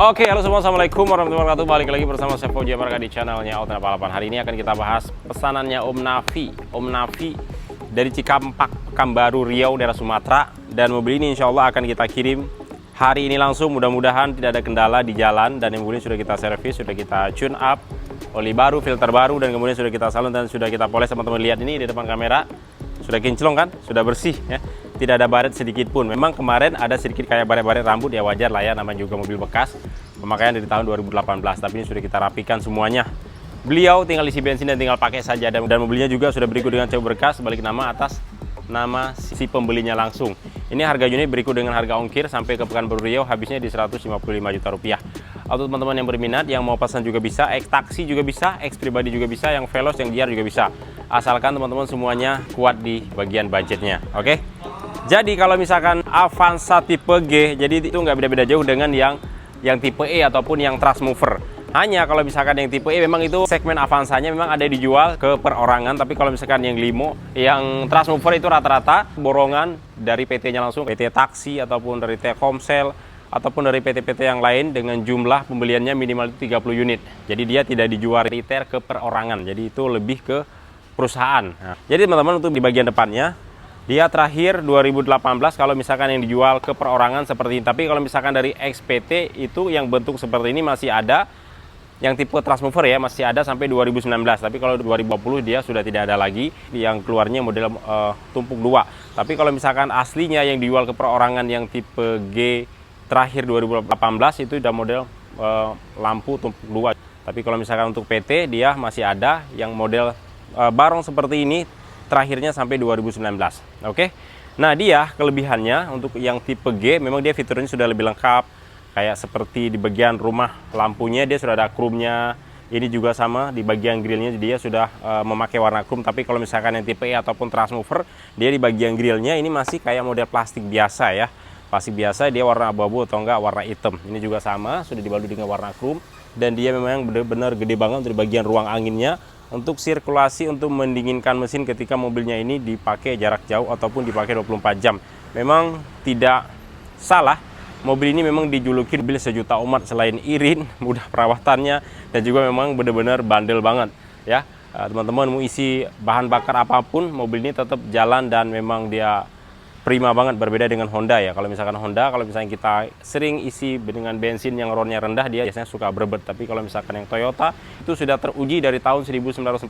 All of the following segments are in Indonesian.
Oke, halo semua, assalamualaikum warahmatullahi wabarakatuh. Balik lagi bersama saya Fauji Amarga di channelnya Auto Balapan. Hari ini akan kita bahas pesanannya Om Nafi dari Cikampek, Pekanbaru, Riau, daerah Sumatera. Dan mobil ini insya Allah akan kita kirim hari ini langsung. Mudah-mudahan tidak ada kendala di jalan. Dan yang kemudian sudah kita servis, sudah kita tune up, oli baru, filter baru, dan kemudian sudah kita salon dan sudah kita poles. Teman-teman lihat ini di depan kamera, sudah kinclong kan, sudah bersih ya. Tidak ada baret sedikit pun. Memang kemarin ada sedikit kayak baret-baret rambut, ya wajar lah ya, namanya juga mobil bekas, pemakaian dari tahun 2018. Tapi ini sudah kita rapikan semuanya. Beliau tinggal isi bensin dan tinggal pakai saja. Dan mobilnya juga sudah berikut dengan CU berkas, balik nama atas nama si pembelinya langsung. Ini harga unit berikut dengan harga ongkir sampai ke Pekanbaru Riau, habisnya di 155 juta rupiah. Untuk teman-teman yang berminat, yang mau pesan juga bisa, X taksi juga bisa, X pribadi juga bisa, yang Veloz, yang GR juga bisa. Asalkan teman-teman semuanya kuat di bagian budgetnya, oke? Jadi kalau misalkan Avanza tipe G, jadi itu nggak beda-beda jauh dengan yang tipe E ataupun yang Trustmover. Hanya kalau misalkan yang tipe E memang itu segmen Avanzanya memang ada dijual ke perorangan, tapi kalau misalkan yang Limo, yang Trustmover itu rata-rata borongan dari PT-nya langsung, PT Taksi ataupun dari Telkomsel ataupun dari PT-PT yang lain dengan jumlah pembeliannya minimal 30 unit. Jadi dia tidak dijual retail ke perorangan, jadi itu lebih ke perusahaan. Nah, jadi teman-teman untuk di bagian depannya, dia terakhir 2018 kalau misalkan yang dijual ke perorangan seperti ini. Tapi kalau misalkan dari XPT itu yang bentuk seperti ini masih ada. Yang tipe Trustmover ya masih ada sampai 2019. Tapi kalau 2020 dia sudah tidak ada lagi. Yang keluarnya model tumpuk 2. Tapi kalau misalkan aslinya yang dijual ke perorangan yang tipe G terakhir 2018 itu udah model lampu tumpuk 2. Tapi kalau misalkan untuk PT dia masih ada yang model barong seperti ini. Terakhirnya sampai 2019. Oke. Nah, dia kelebihannya untuk yang tipe G memang dia fiturnya sudah lebih lengkap. Kayak seperti di bagian rumah lampunya dia sudah ada chrome-nya. Ini juga sama di bagian grillnya dia sudah memakai warna chrome. Tapi kalau misalkan yang tipe E ataupun Trustmover, dia di bagian grillnya ini masih kayak model plastik biasa ya. Plastik biasa, dia warna abu-abu atau enggak warna hitam. Ini juga sama, sudah dibalut dengan warna chrome. Dan dia memang benar-benar gede banget untuk di bagian ruang anginnya. Untuk sirkulasi, untuk mendinginkan mesin ketika mobilnya ini dipakai jarak jauh ataupun dipakai 24 jam. Memang tidak salah, mobil ini memang dijuluki mobil sejuta umat selain irit, mudah perawatannya, dan juga memang benar-benar bandel banget ya. Teman-teman mau isi bahan bakar apapun, mobil ini tetap jalan dan memang dia prima banget, berbeda dengan Honda ya. Kalau misalkan Honda, kalau misalnya kita sering isi dengan bensin yang RON-nya rendah, dia biasanya suka berbet. Tapi kalau misalkan yang Toyota, itu sudah teruji dari tahun 1945.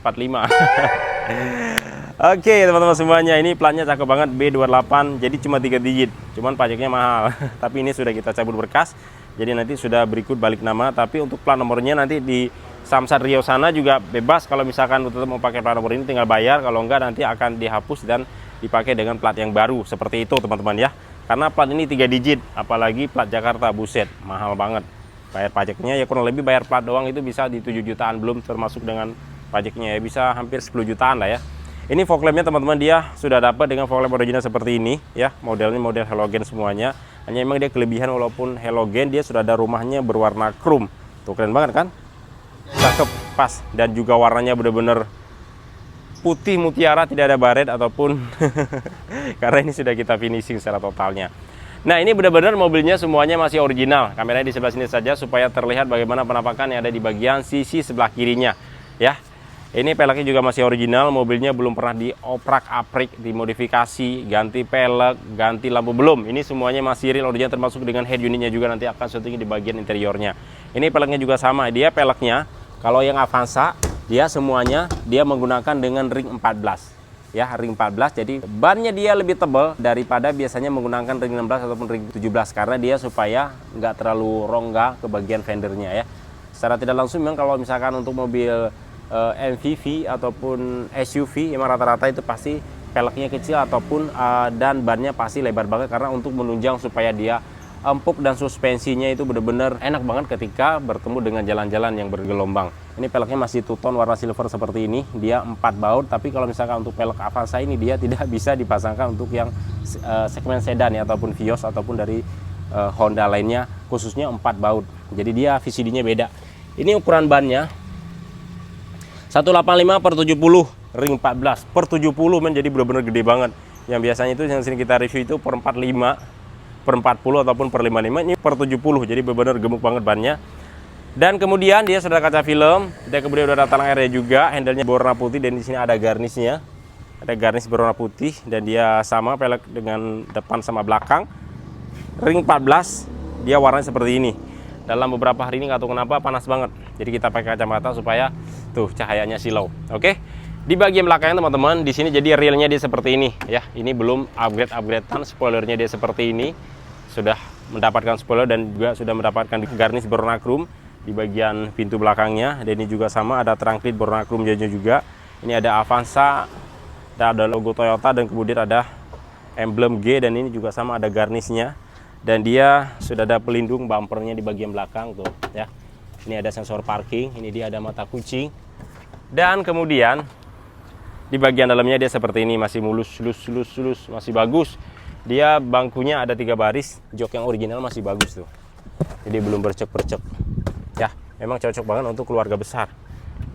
Oke teman-teman semuanya, ini platnya cakep banget, B28, jadi cuma 3 digit. Cuman pajaknya mahal. Tapi ini sudah kita cabut berkas, jadi nanti sudah berikut balik nama. Tapi untuk plat nomornya nanti di Samsat Riau sana juga bebas. Kalau misalkan tetap mau pakai plat nomor ini tinggal bayar, kalau enggak nanti akan dihapus dan dipakai dengan plat yang baru seperti itu teman-teman ya. Karena plat ini 3 digit, apalagi plat Jakarta, buset, mahal banget. Bayar pajaknya ya kurang lebih bayar plat doang itu bisa di 7 jutaan, belum termasuk dengan pajaknya ya, bisa hampir 10 jutaan lah ya. Ini fog lampnya teman-teman dia sudah dapat dengan fog lamp original seperti ini ya. Modelnya model halogen semuanya. Hanya memang dia kelebihan walaupun halogen dia sudah ada rumahnya berwarna chrome. Tuh keren banget kan? Cakep, pas, dan juga warnanya bener-bener putih mutiara, tidak ada baret ataupun karena ini sudah kita finishing secara totalnya. Nah, ini benar-benar mobilnya semuanya masih original. Kameranya di sebelah sini saja supaya terlihat bagaimana penampakan yang ada di bagian sisi sebelah kirinya ya. Ini peleknya juga masih original, mobilnya belum pernah dioprak-aprik, dimodifikasi, ganti pelek, ganti lampu, belum. Ini semuanya masih real original, termasuk dengan head unitnya juga nanti akan syuting di bagian interiornya. Ini peleknya juga sama, dia peleknya kalau yang Avanza dia semuanya dia menggunakan dengan ring 14 ya, ring 14. Jadi bannya dia lebih tebal daripada biasanya menggunakan ring 16 ataupun ring 17 karena dia supaya nggak terlalu rongga ke bagian fendernya ya. Secara tidak langsung memang kalau misalkan untuk mobil MPV ataupun SUV memang rata-rata itu pasti peleknya kecil ataupun dan bannya pasti lebar banget karena untuk menunjang supaya dia empuk dan suspensinya itu benar-benar enak banget ketika bertemu dengan jalan-jalan yang bergelombang. Ini peleknya masih two-tone warna silver seperti ini, dia 4 baut. Tapi kalau misalkan untuk pelek Avanza ini dia tidak bisa dipasangkan untuk yang segmen sedan ya, ataupun Vios ataupun dari Honda lainnya, khususnya 4 baut. Jadi dia VCD-nya beda. Ini ukuran bannya 185/70 ring 14/70 men, jadi benar-benar gede banget. Yang biasanya itu yang sering kita review itu per 45. per 40 ataupun per 55, ini per 70, jadi benar-benar gemuk banget bannya. Dan kemudian dia sudah kaca film, dan kemudian udah ada talang airnya juga, handle-nya berwarna putih dan di sini ada garnisnya. Ada garnis berwarna putih dan dia sama pelek dengan depan sama belakang. Ring 14, dia warnanya seperti ini. Dalam beberapa hari ini nggak tahu kenapa panas banget. Jadi kita pakai kacamata supaya tuh cahayanya silau. Oke. Di bagian belakangnya teman-teman, di sini jadi reelnya dia seperti ini ya. Ini belum upgrade-upgradean, spoilernya dia seperti ini. Sudah mendapatkan spoiler dan juga sudah mendapatkan garnis berwarna chrome di bagian pintu belakangnya. Dan ini juga sama, ada trunk lid berwarna chrome juga. Ini ada Avanza, ada logo Toyota dan kemudian ada emblem G, dan ini juga sama ada garnisnya. Dan dia sudah ada pelindung bumpernya di bagian belakang tuh ya. Ini ada sensor parking, ini dia ada mata kucing. Dan kemudian di bagian dalamnya dia seperti ini, masih mulus, masih bagus. Dia bangkunya ada 3 baris, jok yang original masih bagus tuh. Jadi belum bercek-bercek. Ya, memang cocok banget untuk keluarga besar.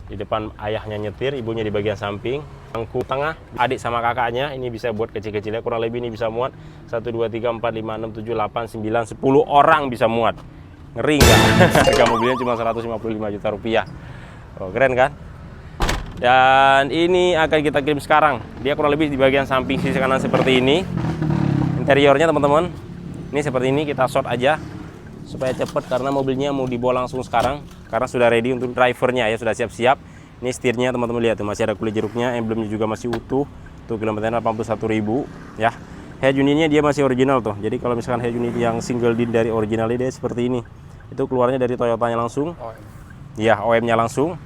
Di depan ayahnya nyetir, ibunya di bagian samping. Bangku tengah, adik sama kakaknya, ini bisa buat kecil-kecilnya, kurang lebih ini bisa muat 1, 2, 3, 4, 5, 6, 7, 8, 9, 10 orang bisa muat. Ngeri nggak? Harga mobilnya cuma 155 juta rupiah. Oh, keren kan? Dan ini akan kita kirim sekarang. Dia kurang lebih di bagian samping sisi kanan seperti ini. Interiornya teman-teman, ini seperti ini, kita short aja supaya cepet karena mobilnya mau dibawa langsung sekarang. Karena sudah ready untuk drivernya ya, sudah siap-siap. Ini setirnya teman-teman lihat tuh, masih ada kulit jeruknya, emblemnya juga masih utuh. Tuh kilometernya 81.000 ya. Head unitnya dia masih original tuh. Jadi kalau misalkan head unit yang single din dari originalnya dia seperti ini. Itu keluarnya dari Toyotanya langsung. Iya, OM-nya langsung.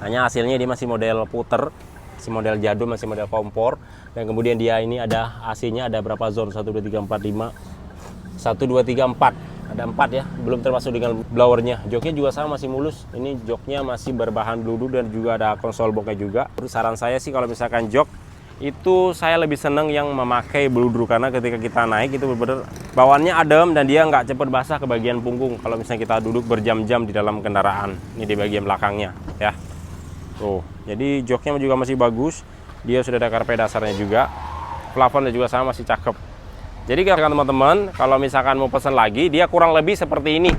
Hanya hasilnya dia masih model puter, masih model jadul, masih model kompor. Dan kemudian dia ini ada AC-nya ada berapa zone? 1 2 3 4 5. 1 2 3 4. Ada 4 ya, belum termasuk dengan blowernya. Joknya juga sama, masih mulus. Ini joknya masih berbahan bludu dan juga ada konsol boxnya juga. Terus saran saya sih kalau misalkan jok itu saya lebih seneng yang memakai bludu, karena ketika kita naik itu benar-benar bawaannya adem dan dia nggak cepet basah ke bagian punggung kalau misalnya kita duduk berjam-jam di dalam kendaraan. Ini di bagian belakangnya ya. Tuh, jadi joknya juga masih bagus. Dia sudah ada karpet dasarnya juga. Plafonnya juga sama, masih cakep. Jadi teman-teman, kalau misalkan mau pesan lagi, dia kurang lebih seperti ini.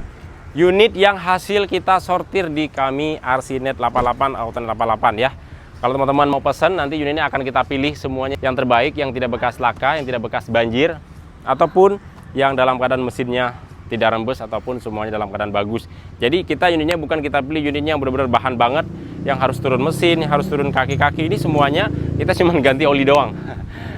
Unit yang hasil kita sortir di kami RCNet 88, Auto 88 ya. Kalau teman-teman mau pesan, nanti unit ini akan kita pilih semuanya yang terbaik, yang tidak bekas laka, yang tidak bekas banjir, ataupun yang dalam keadaan mesinnya tidak rembes, ataupun semuanya dalam keadaan bagus. Jadi kita unitnya bukan kita pilih unitnya yang benar-benar bahan banget, yang harus turun mesin, yang harus turun kaki-kaki. Ini semuanya kita cuma ganti oli doang.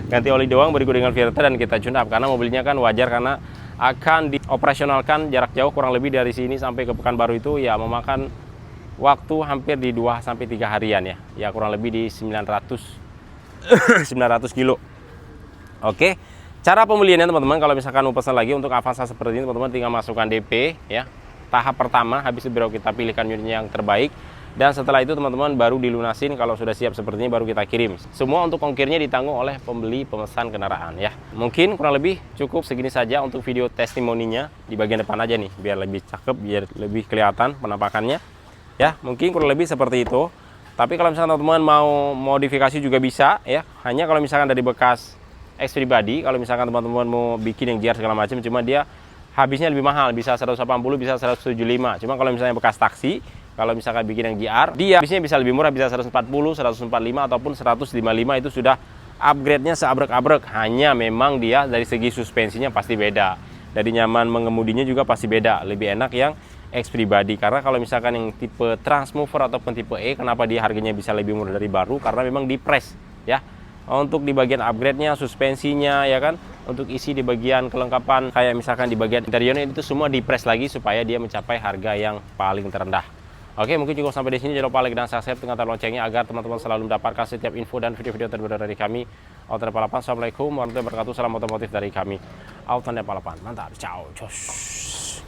Ganti oli doang, berikut dengan filter dan kita tune up. Karena mobilnya kan wajar karena akan dioperasionalkan jarak jauh kurang lebih dari sini sampai ke Pekanbaru itu ya memakan waktu hampir di 2-3 harian ya. Ya kurang lebih di 900 kilo. Oke. Cara pembeliannya teman-teman, kalau misalkan mau pesan lagi untuk Avanza seperti ini, teman-teman tinggal masukkan DP ya. Tahap pertama, habis itu baru kita pilihkan unitnya yang terbaik. Dan setelah itu teman-teman baru dilunasin, kalau sudah siap seperti ini baru kita kirim. Semua untuk ongkirnya ditanggung oleh pembeli pemesan kendaraan ya. Mungkin kurang lebih cukup segini saja untuk video testimoninya. Di bagian depan aja nih, biar lebih cakep, biar lebih kelihatan penampakannya. Ya, mungkin kurang lebih seperti itu. Tapi kalau misalkan teman-teman mau modifikasi juga bisa ya. Hanya kalau misalkan dari bekas X pribadi, kalau misalkan teman-teman mau bikin yang GR segala macam, cuma dia habisnya lebih mahal, bisa 180, bisa 175. Cuma kalau misalnya bekas taksi, kalau misalkan bikin yang GR, dia habisnya bisa lebih murah, bisa 140, 145 ataupun 155, itu sudah upgrade-nya seabrek-abrek. Hanya memang dia dari segi suspensinya pasti beda. Dari nyaman mengemudinya juga pasti beda. Lebih enak yang X pribadi, karena kalau misalkan yang tipe Transmover ataupun tipe E, kenapa dia harganya bisa lebih murah dari baru? Karena memang di press ya. Untuk di bagian upgrade-nya, suspensinya ya kan, untuk isi di bagian kelengkapan kayak misalkan di bagian interiornya itu semua di press lagi supaya dia mencapai harga yang paling terendah. Oke, mungkin cukup sampai di sini. Jangan lupa like dan subscribe dengan tanda loncengnya agar teman-teman selalu mendapatkan setiap info dan video-video terbaru dari kami Auto 88. Assalamualaikum warahmatullahi wabarakatuh. Salam otomotif dari kami Auto 88. Mantap, ciao, cus.